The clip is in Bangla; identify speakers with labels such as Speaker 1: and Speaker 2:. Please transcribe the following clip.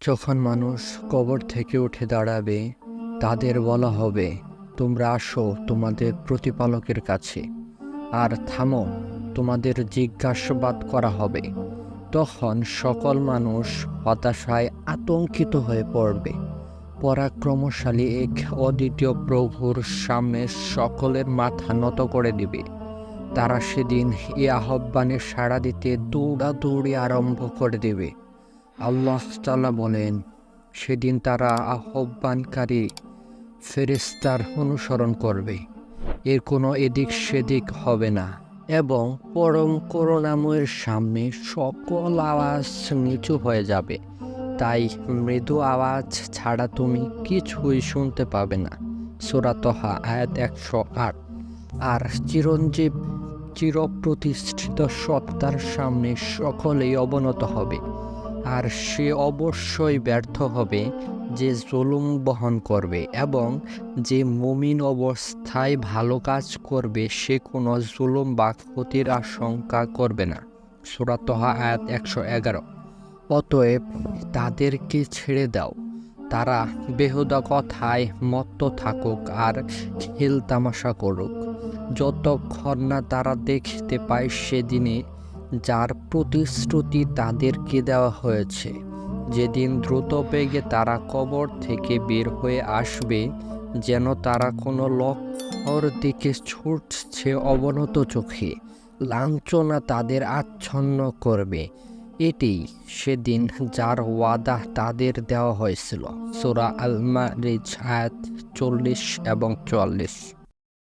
Speaker 1: যখন মানুষ কবর থেকে উঠে দাঁড়াবে, তাদের বলা হবে, তোমরা আসো তোমাদের প্রতিপালকের কাছে, আর থামো, তোমাদের জিজ্ঞাসাবাদ করা হবে। তখন সকল মানুষ হতাশায় আতঙ্কিত হয়ে পড়বে। পরাক্রমশালী এক অদ্বিতীয় প্রভুর সামনে সকলের মাথা নত করে দিবে। তারা সেদিন এ আহ্বানে সাড়া দিতে দৌড়াদৌড়ি আরম্ভ করে দেবে। আল্লাহ তাআলা বলেন, সেদিন তারা আহ্বানকারী ফেরেশতার অনুসরণ করবে, এর কোনো এদিক সেদিক হবে না, এবং পরম করুণাময়ের সামনে সকল আওয়াজ নিচু হয়ে যাবে। তাই মৃদু আওয়াজ ছাড়া তুমি কিছুই শুনতে পাবে না। সূরা তহা আয়াত 108। আর চিরঞ্জীব চিরপ্রতিষ্ঠিত সত্তার সামনে সকলেই অবনত হবে, আর সে অবশ্যই ব্যর্থ হবে যে জুলুম বহন করবে, এবং যে মুমিন অবস্থায় ভালো কাজ করবে সে কোনো জুলুম বা ক্ষতির আশঙ্কা করবে না। সূরা তহা আয়াত 111। অতএব তাদেরকে ছেড়ে দাও, তারা বেহুদা কথায় মত্ত থাকুক আর খেল তামাশা করুক, যতক্ষণ না তারা দেখতে পায় সেদিনে যার প্রতিশ্রুতি তাদেরকে দেওয়া হয়েছে, যেদিন দ্রুত বেগে তারা কবর থেকে বের হয়ে আসবে, যেন তারা কোনো লক্ষ্যর দিকে ছুটছে অবনত চোখে। লাঞ্ছনা তাদের আচ্ছন্ন করবে। এটিই সেদিন যার ওয়াদা তাদের দেওয়া হয়েছিল। সূরা আল মারিজ আয়াত 40 এবং 44।